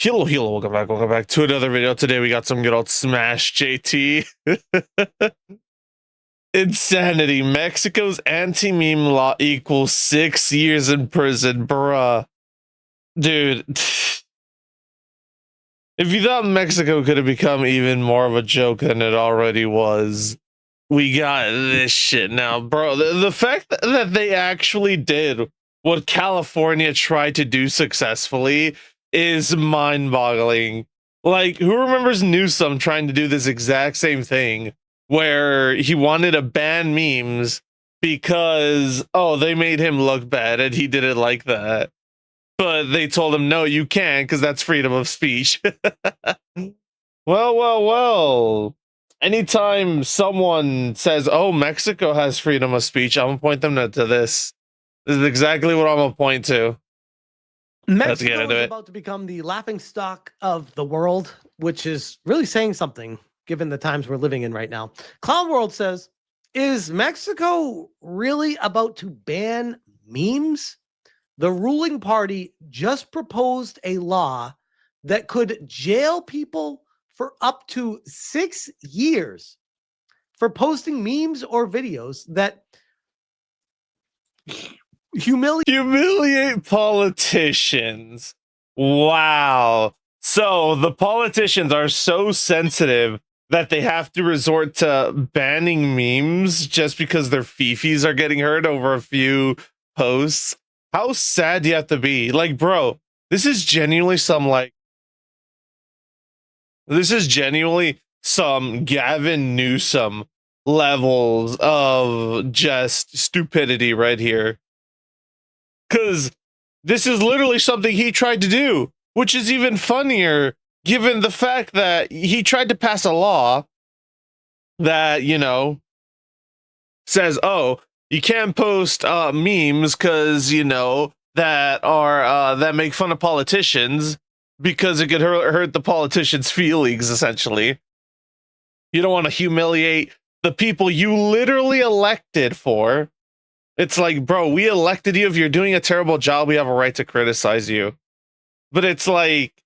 Hello, welcome back to another video. Today we got some good old Smash JT. Insanity. Mexico's anti-meme law equals 6 years in prison, bruh. Dude. If you thought Mexico could have become even more of a joke than it already was, we got this shit now, bro. The fact that they actually did what California tried to do successfully is mind-boggling. Like, who remembers Newsom trying to do this exact same thing, where he wanted to ban memes because, oh, they made him look bad and he did it like that. But they told him, no, you can't, because that's freedom of speech. Well. Anytime someone says, oh, Mexico has freedom of speech, I'm going to point them to this. This is exactly what I'm going to point to. Mexico is about to become the laughingstock of the world, which is really saying something, given the times we're living in right now. Clown World says, is Mexico really about to ban memes? The ruling party just proposed a law that could jail people for up to 6 years for posting memes or videos that humiliate politicians. Wow. So the politicians are so sensitive that they have to resort to banning memes just because their fifis are getting hurt over a few posts. How sad do you have to be? Like, bro, this is genuinely some Gavin Newsom levels of just stupidity right here. Because this is literally something he tried to do, which is even funnier given the fact that he tried to pass a law that, you know, says, oh, you can't post memes because, you know, that are that make fun of politicians because it could hurt the politicians' feelings, essentially. You don't want to humiliate the people you literally elected for. It's like, bro, we elected you. If you're doing a terrible job, we have a right to criticize you. But it's like,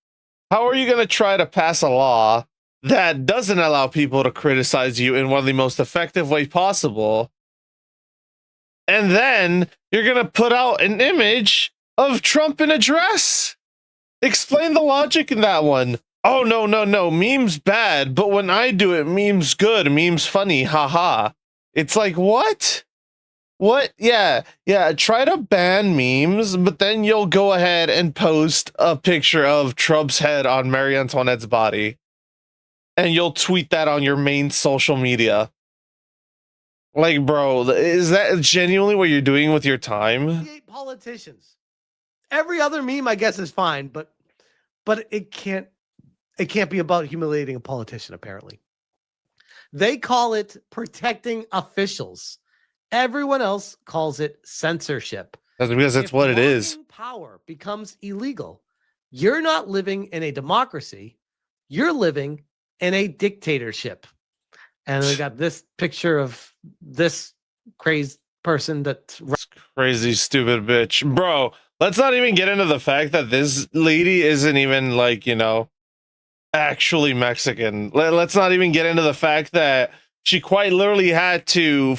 how are you going to try to pass a law that doesn't allow people to criticize you in one of the most effective ways possible? And then you're going to put out an image of Trump in a dress. Explain the logic in that one. Oh, no. Meme's bad, but when I do it, meme's good. Meme's funny. Haha. It's like, what? What? Yeah. Try to ban memes, but then you'll go ahead and post a picture of Trump's head on Marie Antoinette's body. And you'll tweet that on your main social media. Like, bro, is that genuinely what you're doing with your time? Politicians. Every other meme, I guess, is fine, but it can't be about humiliating a politician, apparently. They call it protecting officials. Everyone else calls it censorship. That's because that's what it is. Power becomes illegal. You're not living in a democracy. You're living in a dictatorship. And we got this picture of this crazy person that's crazy, stupid bitch. Bro, let's not even get into the fact that this lady isn't even, like, you know, actually Mexican. Let's not even get into the fact that she quite literally had to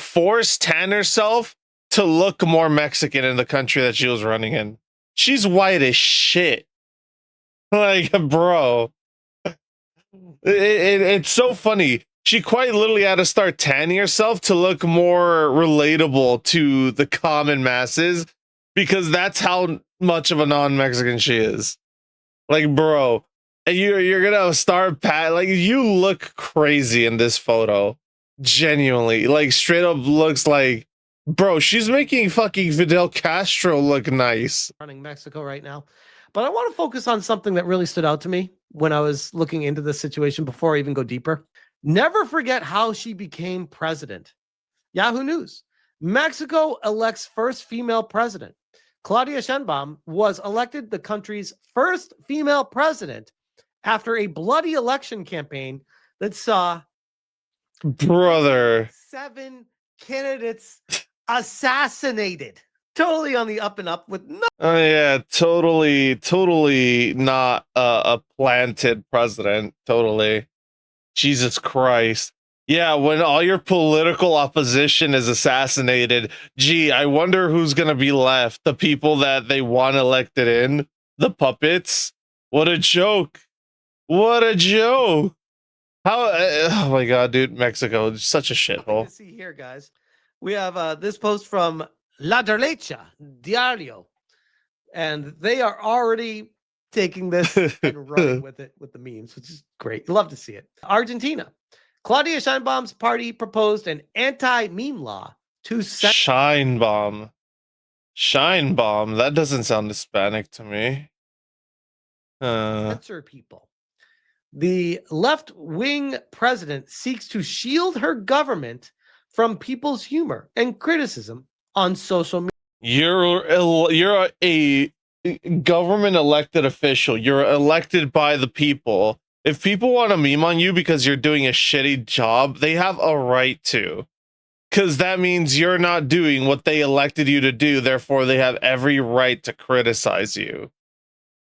tan herself to look more Mexican in the country that she was running in. She's white as shit. Like, bro. It's so funny. She quite literally had to start tanning herself to look more relatable to the common masses because that's how much of a non-Mexican she is. Like, bro, and you're gonna start like, you look crazy in this photo. Genuinely, like, straight up looks like, bro, she's making fucking Fidel Castro look nice. Running Mexico right now. But I want to focus on something that really stood out to me when I was looking into this situation before I even go deeper. Never forget how she became president. Yahoo News. Mexico elects first female president. Claudia Sheinbaum was elected the country's first female president after a bloody election campaign that saw 7 candidates assassinated. totally on the up and up with no. Oh yeah, totally not a planted president. Totally. Jesus Christ. Yeah, when all your political opposition is assassinated, gee, I wonder who's going to be left. The people that they want elected in? The puppets? What a joke. What a joke. How, oh my God, dude, Mexico is such a shithole. To see here, guys. We have this post from La Derecha Diario, and they are already taking this and running with it with the memes, which is great. Love to see it. Argentina. Claudia Sheinbaum's party proposed an anti-meme law to Sheinbaum. Sheinbaum. That doesn't sound Hispanic to me. censor people. The left-wing president seeks to shield her government from people's humor and criticism on social media. You're a government elected official. You're elected by the people. If people want to meme on you because you're doing a shitty job, they have a right to. Because that means you're not doing what they elected you to do. Therefore, they have every right to criticize you.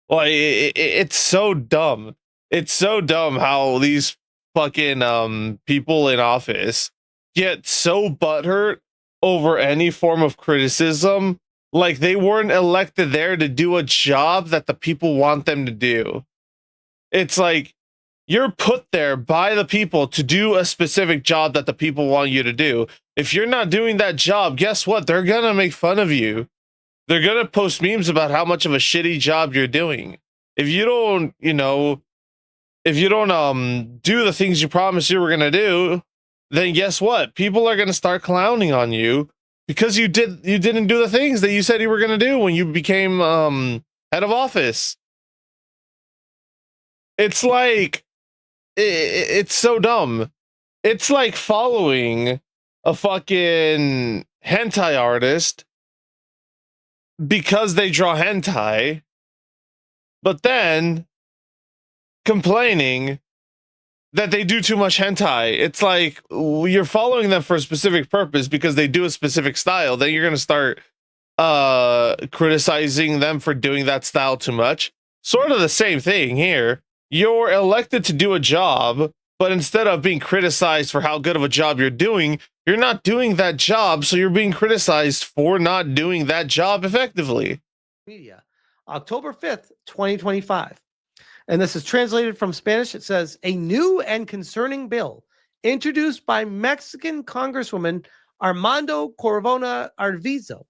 Like, it's so dumb. It's so dumb how these fucking people in office get so butthurt over any form of criticism. Like they weren't elected there to do a job that the people want them to do. It's like you're put there by the people to do a specific job that the people want you to do. If you're not doing that job, guess what? They're gonna make fun of you. They're gonna post memes about how much of a shitty job you're doing. If you don't, if you don't do the things you promised you were gonna do, then guess what? People are gonna start clowning on you because you didn't do the things that you said you were gonna do when you became head of office. It's like it's so dumb. It's like following a fucking hentai artist because they draw hentai, but then complaining that they do too much hentai. It's like you're following them for a specific purpose because they do a specific style. Then you're going to start criticizing them for doing that style too much. Sort of the same thing here. You're elected to do a job, but instead of being criticized for how good of a job you're doing, you're not doing that job, so you're being criticized for not doing that job effectively. Media, October 5th, 2025. And this is translated from Spanish. It says, a new and concerning bill introduced by Mexican Congresswoman Armando Corvona Arvizo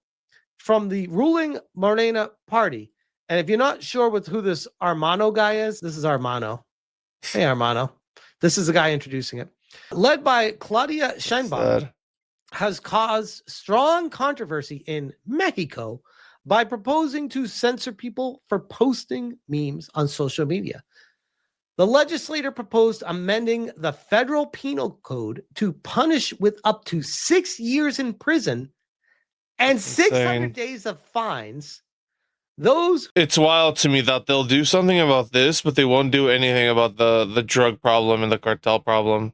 from the ruling Morena party. And if you're not sure with who this Armano guy is, this is Armano. Hey, Armano. This is the guy introducing it. Led by Claudia Sheinbaum, has caused strong controversy in Mexico by proposing to censor people for posting memes on social media. The legislator proposed amending the federal penal code to punish with up to 6 years in prison and 600 days of fines those. It's wild to me that they'll do something about this, but they won't do anything about the drug problem and the cartel problem.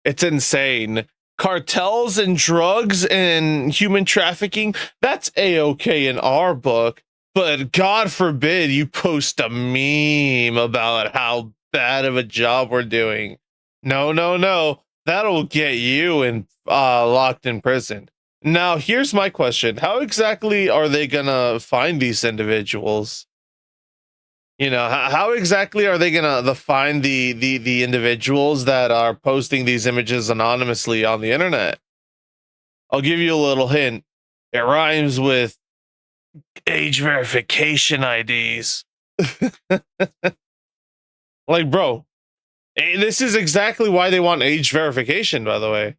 It's insane. Cartels and drugs and human trafficking, that's a-okay in our book, but God forbid you post a meme about how bad of a job we're doing. No. That'll get you locked in prison. Now, here's my question. How exactly are they gonna find these individuals? You know, how exactly are they gonna find the individuals that are posting these images anonymously on the internet? I'll give you a little hint. It rhymes with age verification IDs. Like, bro, this is exactly why they want age verification, by the way.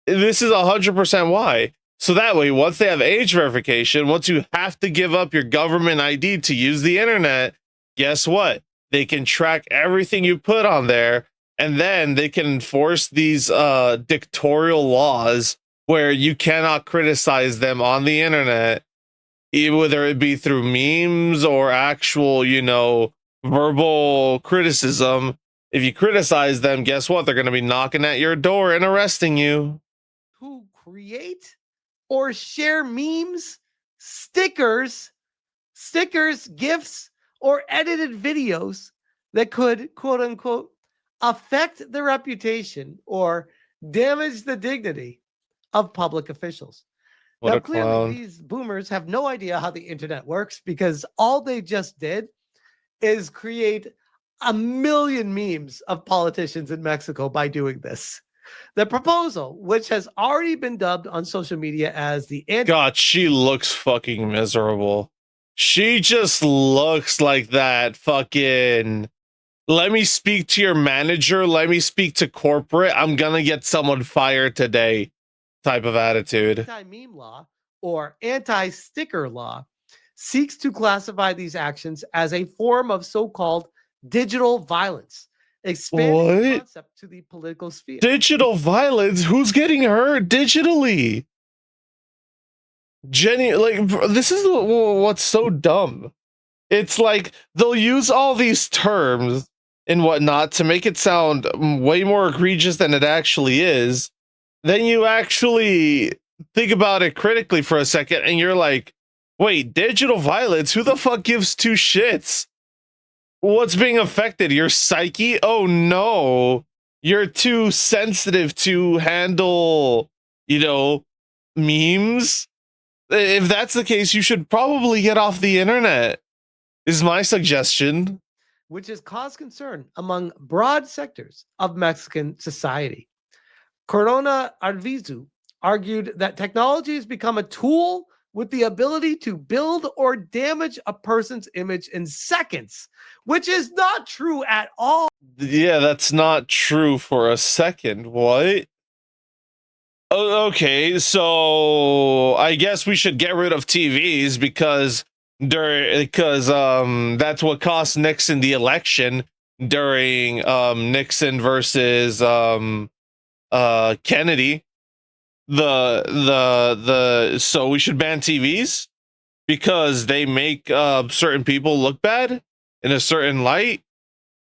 This is 100% why. So that way, once they have age verification, once you have to give up your government ID to use the internet, guess what? They can track everything you put on there, and then they can enforce these dictatorial laws where you cannot criticize them on the internet, whether it be through memes or actual, verbal criticism. If you criticize them, guess what? They're going to be knocking at your door and arresting you. Who create or share memes stickers, gifs, or edited videos that could, quote unquote, affect the reputation or damage the dignity of public officials. What Now, a clearly, clown. these boomers have no idea how the internet works because all they just did is create a million memes of politicians in Mexico by doing this. The proposal, which has already been dubbed on social media as the God, she looks fucking miserable. She just looks like that fucking, let me speak to your manager, let me speak to corporate, I'm gonna get someone fired today type of attitude. Anti-meme law or anti-sticker law seeks to classify these actions as a form of so-called digital violence, expanding the concept to the political sphere. Digital violence? Who's getting hurt digitally? Jenny, like, this is what's so dumb. It's like they'll use all these terms and whatnot to make it sound way more egregious than it actually is. Then you actually think about it critically for a second and you're like, wait, digital violence? Who the fuck gives two shits? What's being affected? Your psyche? Oh no. You're too sensitive to handle, you know, memes. If that's the case, you should probably get off the internet, is my suggestion. Which has caused concern among broad sectors of Mexican society. Corona Arvizu argued that technology has become a tool with the ability to build or damage a person's image in seconds, which is not true at all. Yeah, that's not true for a second. What? Oh, okay, so I guess we should get rid of TVs because that's what cost Nixon the election during Nixon versus Kennedy. So we should ban TVs because they make certain people look bad in a certain light,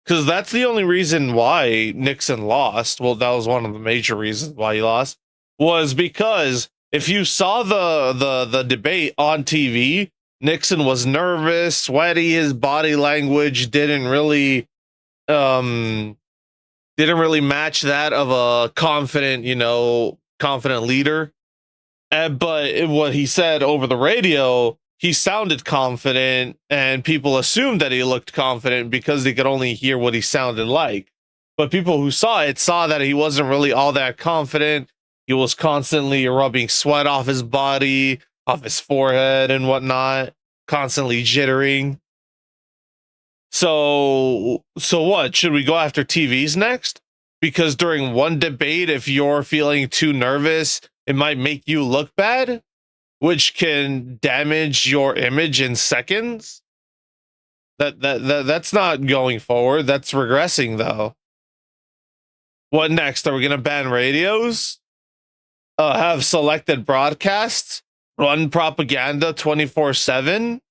because that's the only reason why Nixon lost. Well, that was one of the major reasons why he lost, was because if you saw the debate on TV, Nixon was nervous, sweaty, his body language didn't really match that of a confident leader. But what he said over the radio, he sounded confident, and people assumed that he looked confident because they could only hear what he sounded like. But people who saw it saw that he wasn't really all that confident. He was constantly rubbing sweat off his body, off his forehead and whatnot, constantly jittering. So what? Should we go after TVs next? Because during one debate, if you're feeling too nervous, it might make you look bad, which can damage your image in seconds. That's not going forward. That's regressing, though. What next? Are we gonna ban radios? Have selected broadcasts? Run propaganda 24/7?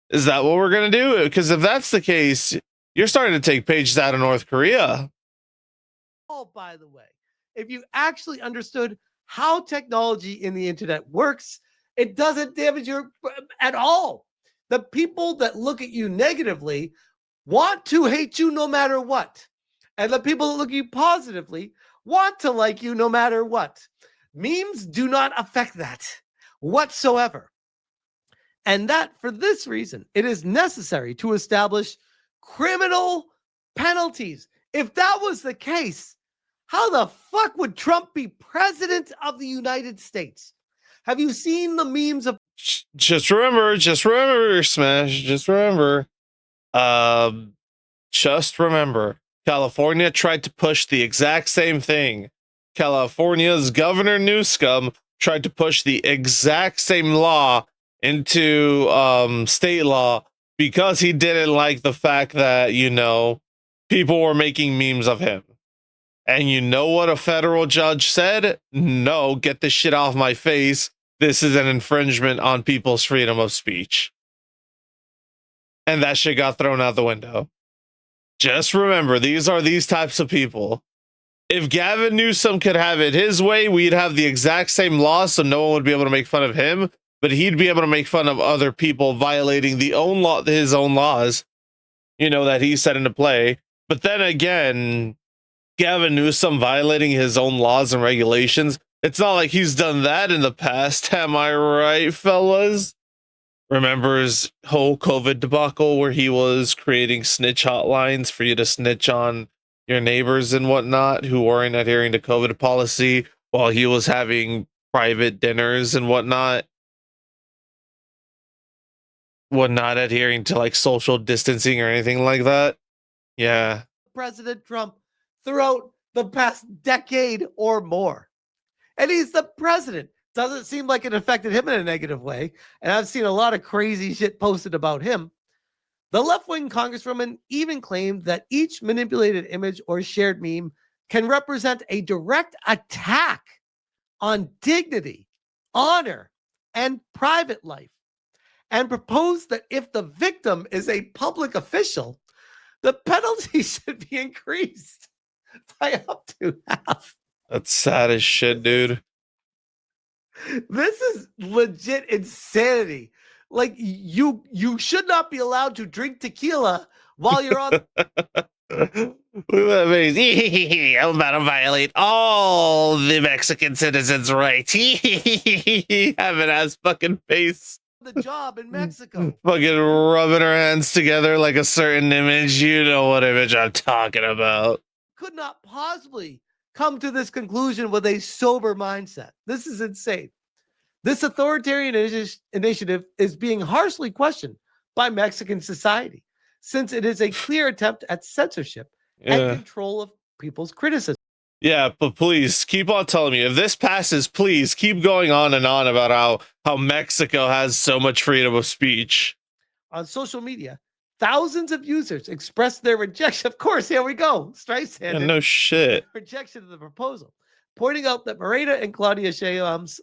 Is that what we're gonna do? Because if that's the case, you're starting to take pages out of North Korea. Oh, by the way, if you actually understood how technology in the internet works, it doesn't damage you at all. The people that look at you negatively want to hate you no matter what. And the people that look at you positively want to like you no matter what. Memes do not affect that whatsoever. And that for this reason, it is necessary to establish criminal penalties. If that was the case, how the fuck would Trump be president of the United States? Have you seen the memes of... Just remember, Smash, just remember, California tried to push the exact same thing. California's Governor Newsom tried to push the exact same law into state law because he didn't like the fact that, people were making memes of him. And you know what a federal judge said? No, get this shit off my face. This is an infringement on people's freedom of speech. And that shit got thrown out the window. Just remember, these are these types of people. If Gavin Newsom could have it his way, we'd have the exact same law, so no one would be able to make fun of him. but he'd be able to make fun of other people violating his own laws, that he set into play. But then again, Gavin Newsom violating his own laws and regulations, it's not like he's done that in the past. Am I right, fellas? Remember his whole COVID debacle where he was creating snitch hotlines for you to snitch on your neighbors and whatnot who weren't adhering to COVID policy while he was having private dinners and whatnot, not adhering to like social distancing or anything like that. Yeah. President Trump throughout the past decade or more. And he's the president. Doesn't seem like it affected him in a negative way. And I've seen a lot of crazy shit posted about him. The left-wing congresswoman even claimed that each manipulated image or shared meme can represent a direct attack on dignity, honor, and private life, and proposed that if the victim is a public official, the penalty should be increased by up to half. That's sad as shit, dude. This is legit insanity. Like you should not be allowed to drink tequila while you're on. I'm about to violate all the Mexican citizens' rights. Have an ass fucking face. The job in Mexico. Fucking rubbing her hands together like a certain image. You know what image I'm talking about. Could not possibly come to this conclusion with a sober mindset. This is insane. This authoritarian initiative is being harshly questioned by Mexican society, since it is a clear attempt at censorship and control of people's criticism. Yeah, but please keep on telling me if this passes. Please keep going on and on about how Mexico has so much freedom of speech. On social media, thousands of users expressed their rejection. Of course, here we go. Streisand. Yeah, no shit. Rejection of the proposal, pointing out that Morena and Claudia Sheinbaum's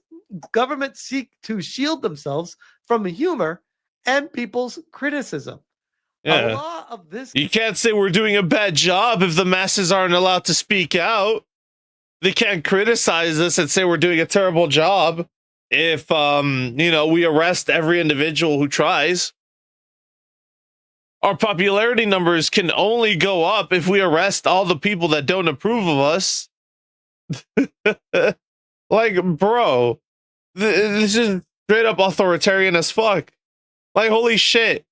government seek to shield themselves from humor and people's criticism. Yeah. A law of this. You can't say we're doing a bad job if the masses aren't allowed to speak out. They can't criticize us and say we're doing a terrible job if we arrest every individual who tries. Our popularity numbers can only go up if we arrest all the people that don't approve of us. Like, bro, this is straight up authoritarian as fuck. Like, holy shit.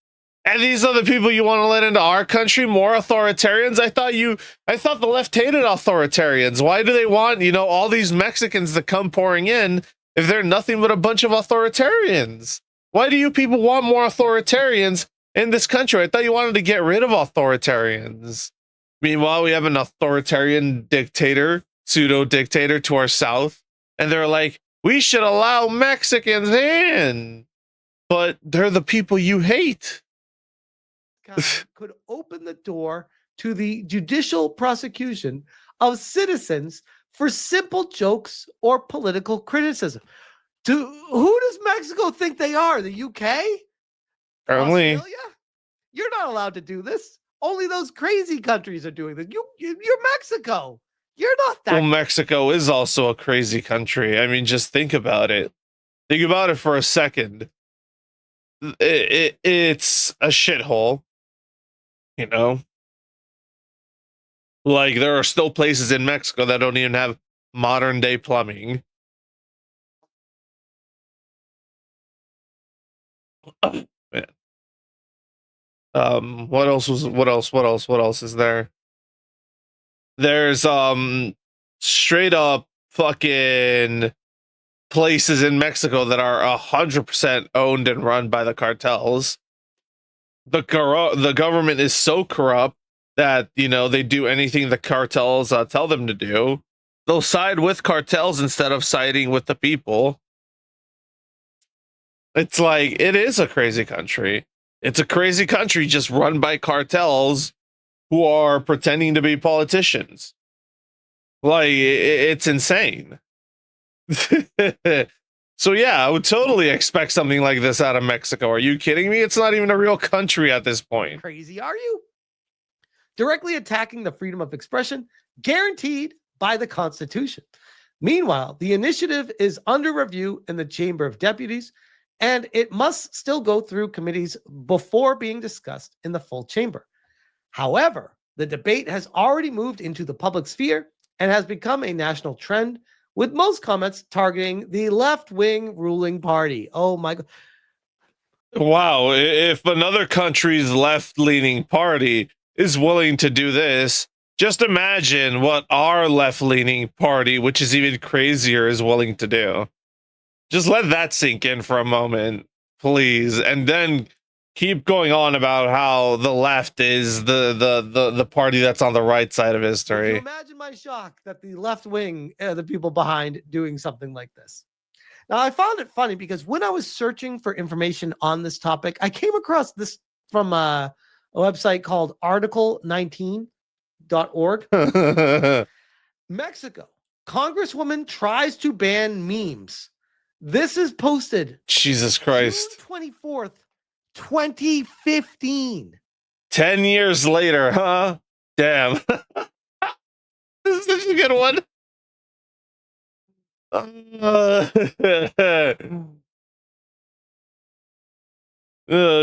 And these are the people you want to let into our country, more authoritarians? I thought the left hated authoritarians. Why do they want, all these Mexicans to come pouring in if they're nothing but a bunch of authoritarians? Why do you people want more authoritarians in this country? I thought you wanted to get rid of authoritarians. Meanwhile, we have an authoritarian dictator, pseudo-dictator to our south, and they're like, we should allow Mexicans in, but they're the people you hate. Could open the door to the judicial prosecution of citizens for simple jokes or political criticism. Who does Mexico think they are? The UK? Apparently. Australia? You're not allowed to do this. Only those crazy countries are doing this. You're Mexico. You're not that. Well, Mexico is also a crazy country. I mean, just think about it. Think about it for a second. It's a shithole. Like, there are still places in Mexico that don't even have modern day plumbing. Oh, man. What else is there? There's straight up fucking places in Mexico that are 100% owned and run by the cartels. The government is so corrupt that, they do anything the cartels tell them to do. They'll side with cartels instead of siding with the people. It's like, it is a crazy country. It's a crazy country just run by cartels who are pretending to be politicians. Like, it's insane. So yeah, I would totally expect something like this out of Mexico. Are you kidding me? It's not even a real country at this point. Crazy, are you? Directly attacking the freedom of expression guaranteed by the Constitution. Meanwhile, the initiative is under review in the Chamber of Deputies and it must still go through committees before being discussed in the full chamber. However, the debate has already moved into the public sphere and has become a national trend, with most comments targeting the left-wing ruling party. Oh my God. Wow, if another country's left-leaning party is willing to do this, just imagine what our left-leaning party, which is even crazier, is willing to do. Just let that sink in for a moment, please, and then keep going on about how the left is the party that's on the right side of history. Can you imagine my shock that the left wing are the people behind doing something like this? Now, I found it funny because when I was searching for information on this topic, I came across this from a website called article19.org. Mexico, Congresswoman tries to ban memes. This is posted Jesus Christ. June 24th, 2015. 10 years later, huh? Damn. This is a good one.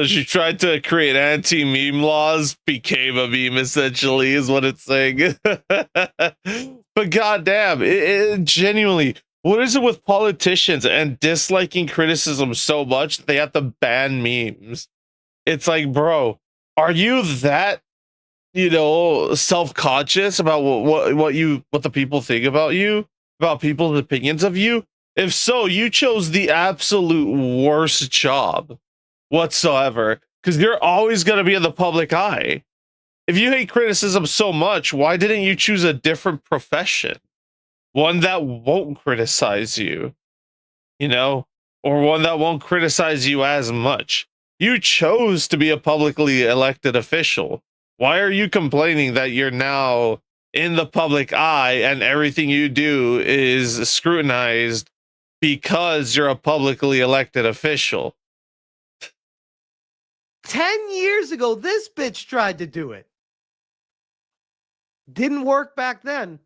She tried to create anti-meme laws, became a meme, essentially, is what it's saying. But goddamn, it genuinely, what is it with politicians and disliking criticism so much that they have to ban memes? It's like, bro, are you that, self-conscious about what the people think about you, about people's opinions of you? If so, you chose the absolute worst job whatsoever, because you're always going to be in the public eye. If you hate criticism so much, why didn't you choose a different profession? One that won't criticize you, or one that won't criticize you as much. You chose to be a publicly elected official. Why are you complaining that you're now in the public eye and everything you do is scrutinized because you're a publicly elected official? 10 years ago, this bitch tried to do it. Didn't work back then.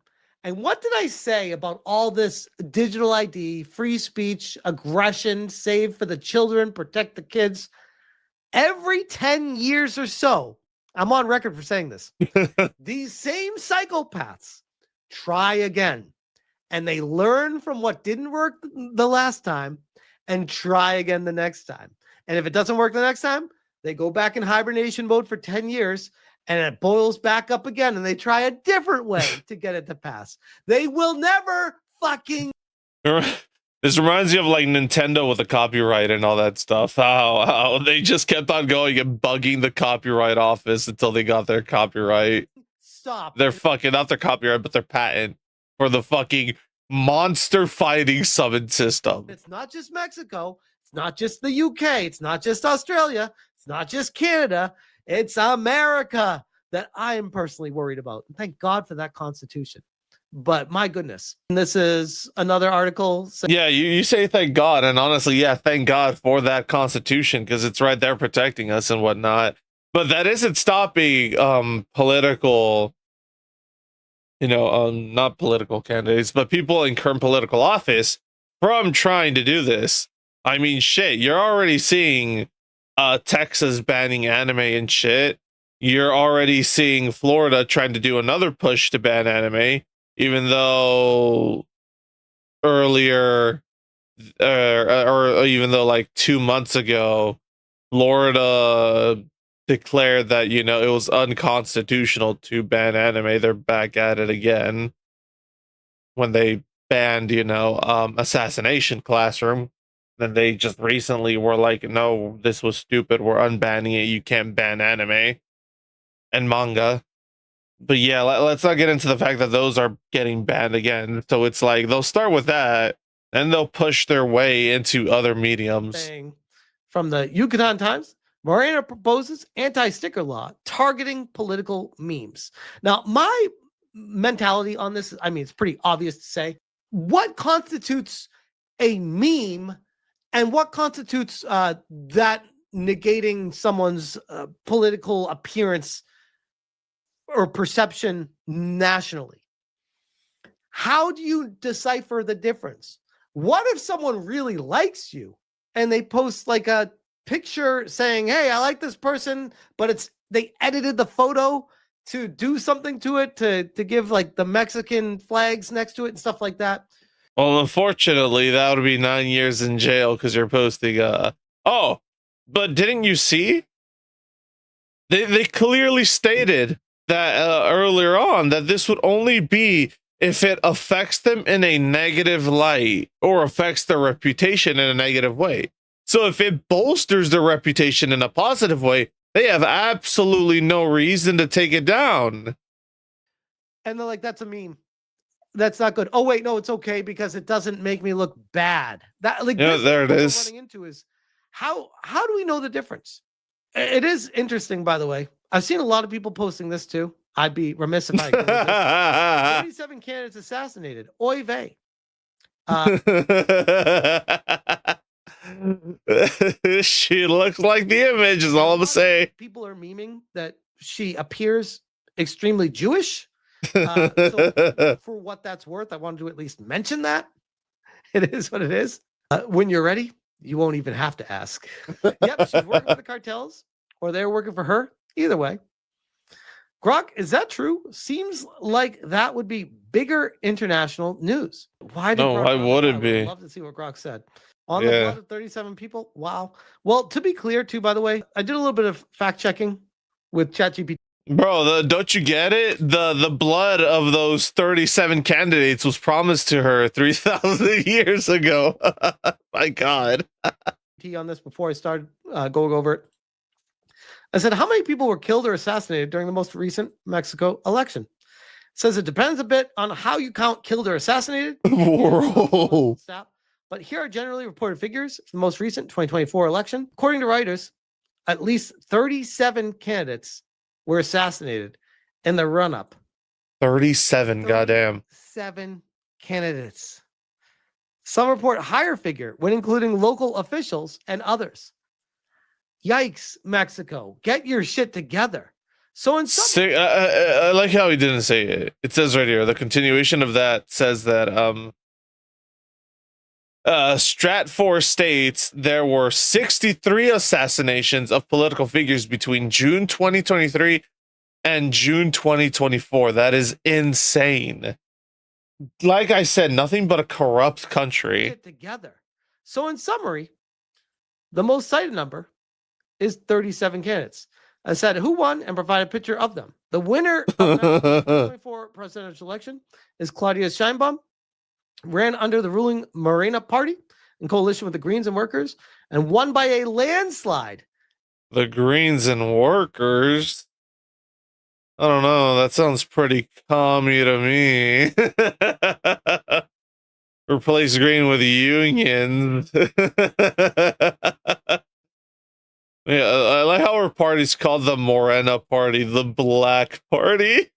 And what did I say about all this digital ID, free speech, aggression, save for the children, protect the kids? Every 10 years or so, I'm on record for saying this, these same psychopaths try again. And they learn from what didn't work the last time and try again the next time. And if it doesn't work the next time, they go back in hibernation mode for 10 years and it boils back up again and they try a different way to get it to pass. They will never fucking. This reminds me of like Nintendo with the copyright and all that stuff. How they just kept on going and bugging the copyright office until they got their copyright. Stop. They're fucking not their copyright, but their patent for the fucking monster fighting summon system. It's not just Mexico. It's not just the UK. It's not just Australia. It's not just Canada. It's America that I am personally worried about. And thank God for that Constitution. But my goodness, this is another article. Yeah, you say thank God. And honestly, yeah, thank God for that Constitution because it's right there protecting us and whatnot. But that isn't stopping political, not political candidates, but people in current political office from trying to do this. I mean, shit, you're already seeing Texas banning anime and shit. You're already seeing Florida trying to do another push to ban anime, even though earlier, or even though like 2 months ago, Florida declared that, it was unconstitutional to ban anime. They're back at it again when they banned, Assassination Classroom. Then they just recently were like, no, this was stupid. We're unbanning it. You can't ban anime and manga. But yeah, let's not get into the fact that those are getting banned again. So it's like they'll start with that and they'll push their way into other mediums. From the Yucatan Times, Morena proposes anti-sticker law targeting political memes. Now, my mentality on this, I mean, it's pretty obvious to say. What constitutes a meme and what constitutes that negating someone's political appearance or perception nationally? How do you decipher the difference? What if someone really likes you and they post like a picture saying, "Hey, I like this person," but they edited the photo to do something to it to give like the Mexican flags next to it and stuff like that. Well, unfortunately, that would be 9 years in jail because you're posting. Oh, but didn't you see? They clearly stated that earlier on that this would only be if it affects them in a negative light or affects their reputation in a negative way. So if it bolsters their reputation in a positive way, they have absolutely no reason to take it down. And they're like, "That's a meme. That's not good." Oh wait, no, it's okay because it doesn't make me look bad. That like Yeah, there it is. Running into is how do we know the difference? It is interesting, by the way. I've seen a lot of people posting this too. I'd be remiss if I ignored this. 37 candidates assassinated. Oy vey. She looks like the image, is all I'm gonna say. People are memeing that she appears extremely Jewish. So for what that's worth, I wanted to at least mention that. It is what it is. When you're ready, you won't even have to ask. Yep, she's working for the cartels, or they're working for her. Either way. Grok, is that true? Seems like that would be bigger international news. Why would it be? I'd love to see what Grok said. On the blood of 37 people? Wow. Well, to be clear, too, by the way, I did a little bit of fact checking with ChatGPT. Bro, don't you get it? The blood of those 37 candidates was promised to her 3,000 years ago. My God. On this before I started going over it. I said, how many people were killed or assassinated during the most recent Mexico election? It says it depends a bit on how you count killed or assassinated. Whoa. But here are generally reported figures for the most recent 2024 election. According to Reuters, at least 37 candidates were assassinated in the run-up. 37, goddamn. 7 candidates. Some report higher figure when including local officials and others. Yikes, Mexico. Get your shit together. So in some I like how he didn't say it. It says right here, the continuation of that says that Stratfor states there were 63 assassinations of political figures between June 2023 and June 2024. That is insane. Like I said, nothing but a corrupt country. Get together. So in summary, the most cited number is 37 candidates. I said who won and provide a picture of them. The winner of the 2024 presidential election is Claudia Sheinbaum. Ran under the ruling Morena party in coalition with the Greens and Workers and won by a landslide. The Greens and Workers? I don't know. That sounds pretty commie to me. Replace green with unions. Yeah, I like how our party's called the Morena Party, the Black Party.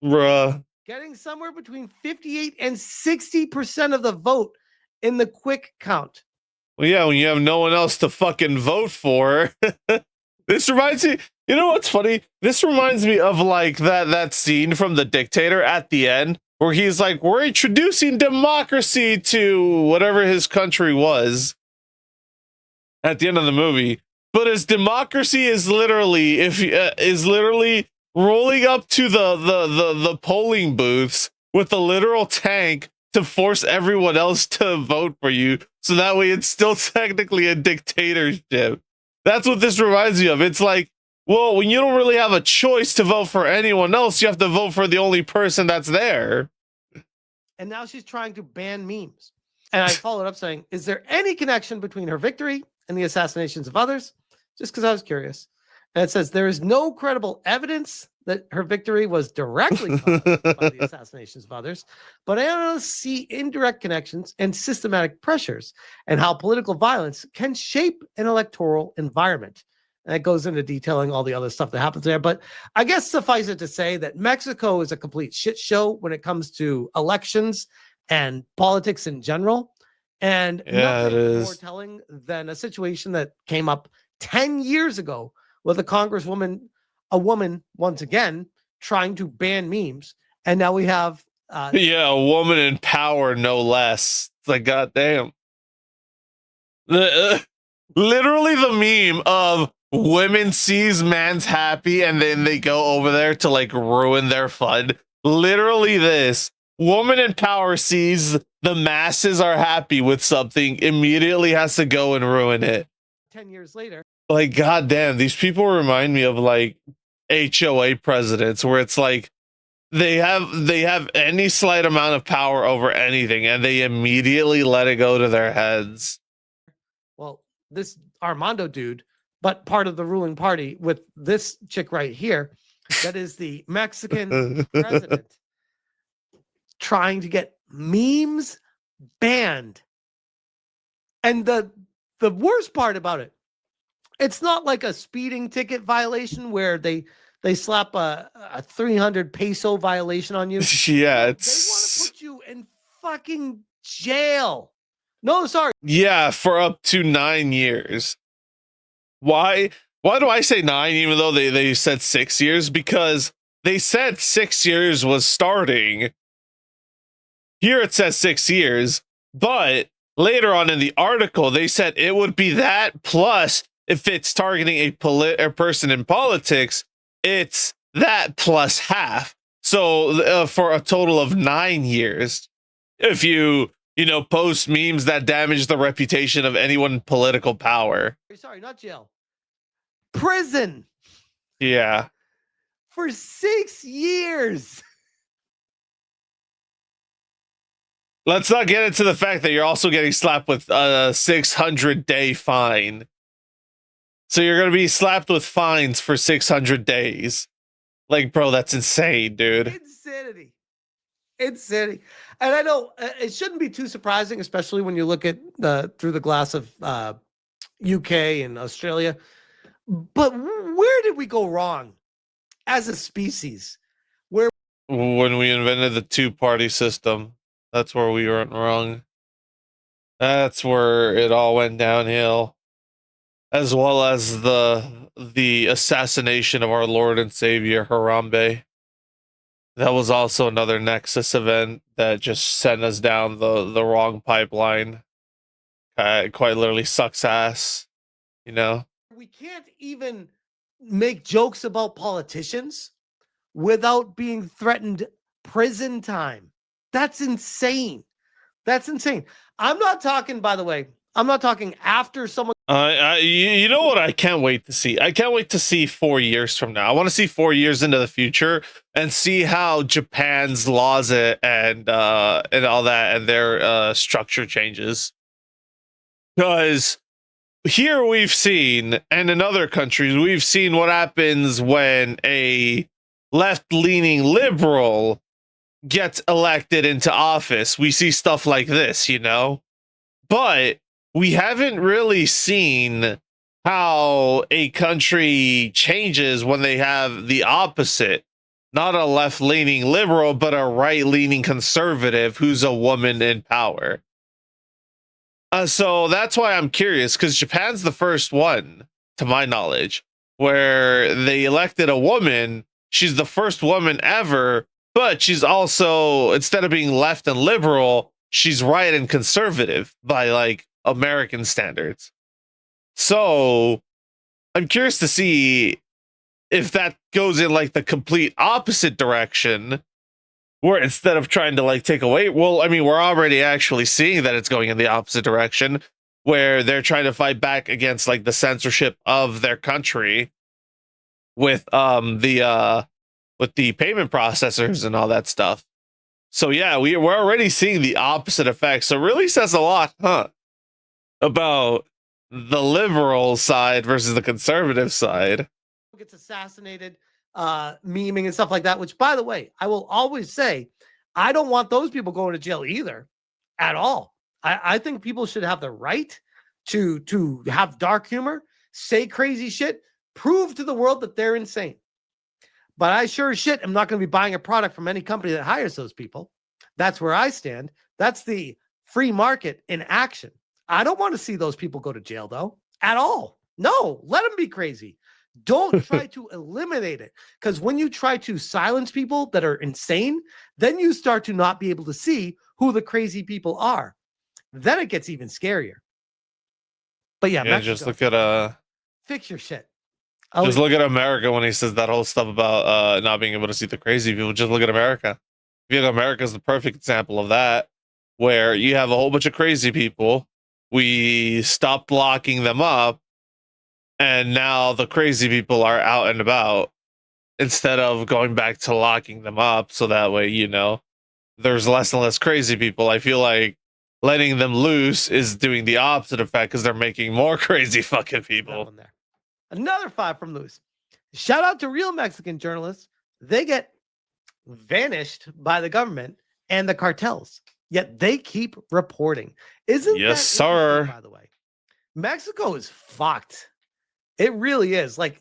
Bruh. Getting somewhere between 58 and 60% of the vote in the quick count. Well, yeah, when you have no one else to fucking vote for. This reminds me, you know what's funny? This reminds me of like that scene from The Dictator at the end, where he's like, we're introducing democracy to whatever his country was at the end of the movie. But his democracy is literally, rolling up to the polling booths with a literal tank to force everyone else to vote for you. So that way it's still technically a dictatorship. That's what this reminds me of. It's like, well, when you don't really have a choice to vote for anyone else, you have to vote for the only person that's there. And now she's trying to ban memes. And I followed up saying, is there any connection between her victory and the assassinations of others? Just because I was curious. And it says there is no credible evidence that her victory was directly caused by the assassinations of others, but analysts see indirect connections and systematic pressures and how political violence can shape an electoral environment. And it goes into detailing all the other stuff that happens there. But I guess suffice it to say that Mexico is a complete shit show when it comes to elections and politics in general. And nothing more telling than a situation that came up 10 years ago with a woman once again trying to ban memes, and now we have a woman in power, no less. It's like, God damn. Literally the meme of women sees man's happy and then they go over there to like ruin their fun. Literally this. Woman in power sees the masses are happy with something, immediately has to go and ruin it. 10 years later. Like, goddamn, these people remind me of like HOA presidents where it's like they have any slight amount of power over anything and they immediately let it go to their heads. Well, this Armando dude, but part of the ruling party with this chick right here, that is the Mexican president, trying to get memes banned. And the worst part about it, it's not like a speeding ticket violation where they slap a 300 peso violation on you. Yeah, they want to put you in fucking jail. No, sorry. Yeah, for up to 9 years. Why do I say 9 even though they said 6 years? Because they said 6 years was starting. Here it says 6 years, but later on in the article they said it would be that plus if it's targeting a person in politics, it's that plus half. So for a total of 9 years, if you post memes that damage the reputation of anyone in political power. Sorry, not jail. Prison. Yeah. For 6 years. Let's not get into the fact that you're also getting slapped with a 600-day fine. So you're going to be slapped with fines for 600 days. Like, bro, that's insane, dude. Insanity. Insanity. And I know it shouldn't be too surprising, especially when you look at through the glass of UK and Australia. But where did we go wrong as a species? When we invented the two-party system, that's where we went wrong. That's where it all went downhill. As well as the assassination of our Lord and Savior Harambe. That was also another Nexus event that just sent us down the wrong pipeline. It quite literally sucks ass, you know? We can't even make jokes about politicians without being threatened prison time. That's insane. That's insane. I'm not talking, by the way, I'm not talking after someone. You know what I can't wait to see? I can't wait to see 4 years from now. I want to see 4 years into the future and see how Japan's laws and all that and their structure changes. Because here we've seen, and in other countries, we've seen what happens when a left-leaning liberal gets elected into office. We see stuff like this, you know? But we haven't really seen how a country changes when they have the opposite. Not a left-leaning liberal, but a right-leaning conservative who's a woman in power. So that's why I'm curious, because Japan's the first one, to my knowledge, where they elected a woman. She's the first woman ever, but she's also, instead of being left and liberal, she's right and conservative by like American standards. So I'm curious to see if that goes in like the complete opposite direction, where instead of trying to like take away, well, I mean, we're already actually seeing that it's going in the opposite direction, where they're trying to fight back against like the censorship of their country with the payment processors and all that stuff. So yeah, we're already seeing the opposite effects. So it really says a lot, huh, about the liberal side versus the conservative side. Gets assassinated, memeing and stuff like that, which, by the way, I will always say, I don't want those people going to jail either, at all. I think people should have the right to have dark humor, say crazy shit, prove to the world that they're insane. But I sure as shit am not going to be buying a product from any company that hires those people. That's where I stand. That's the free market in action. I don't want to see those people go to jail, though, at all. No, let them be crazy. Don't try to eliminate it, because when you try to silence people that are insane, then you start to not be able to see who the crazy people are. then it gets even scarier. But yeah, Mexico, just look at fix your shit. Just look at America when he says that whole stuff about not being able to see the crazy people. Just look at America. I feel like America is the perfect example of that, where you have a whole bunch of crazy people. We stopped locking them up, and now the crazy people are out and about instead of going back to locking them up. So that way, you know, there's less and less crazy people. I feel like letting them loose is doing the opposite effect because they're making more crazy fucking people. Another 5 from Luz. Shout out to real Mexican journalists. They get vanished by the government and the cartels, yet they keep reporting. Isn't yes, sir? By the way, Mexico is fucked. It really is. Like,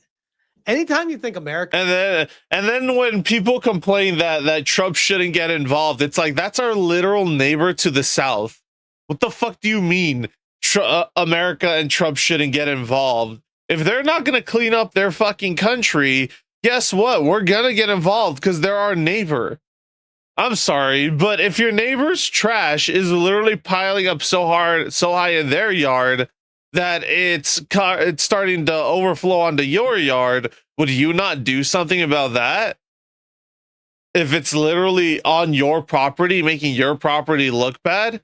anytime you think America, and then when people complain that Trump shouldn't get involved, it's like, that's our literal neighbor to the south. What the fuck do you mean America and Trump shouldn't get involved? If they're not going to clean up their fucking country, guess what? We're going to get involved because they're our neighbor. I'm sorry, but if your neighbor's trash is literally piling up so high in their yard that it's starting to overflow onto your yard, would you not do something about that? If it's literally on your property, making your property look bad,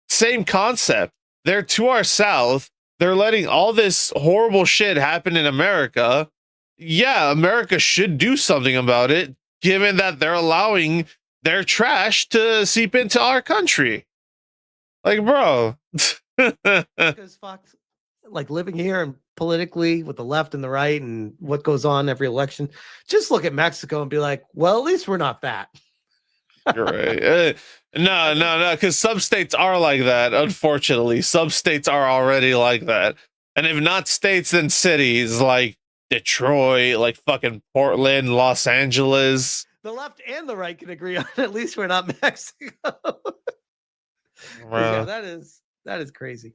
same concept. They're to our south. They're letting all this horrible shit happen in America. Yeah, America should do something about it, given that they're allowing their trash to seep into our country. Like, bro. Because fucked. Like, living here and politically with the left and the right and what goes on every election, just look at Mexico and be like, well, at least we're not that. You're right. No, because some states are like that. Unfortunately, some states are already like that. And if not states, then cities like Detroit, like fucking Portland, Los Angeles. The left and the right can agree on at least we're not Mexico. Yeah, that is crazy.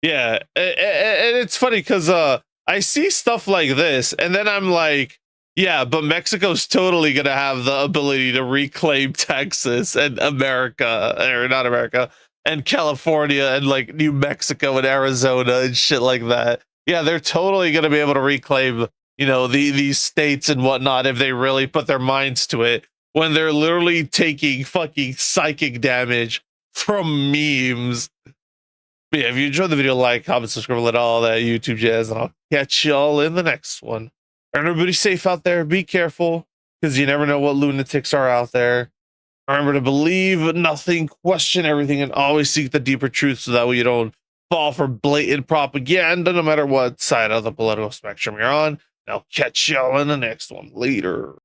Yeah, and it's funny because I see stuff like this, and then I'm like, yeah, but Mexico's totally gonna have the ability to reclaim Texas and America, or not America, and California and like New Mexico and Arizona and shit like that. Yeah, they're totally gonna be able to reclaim, you know, these states and whatnot if they really put their minds to it. When they're literally taking fucking psychic damage from memes. But yeah, if you enjoyed the video, like, comment, subscribe, let all that YouTube jazz, and I'll catch y'all in the next one. Everybody safe out there. Be careful, because you never know what lunatics are out there. Remember to believe nothing, question everything, and always seek the deeper truth so that way you don't fall for blatant propaganda, no matter what side of the political spectrum you're on. I'll catch y'all in the next one. Later.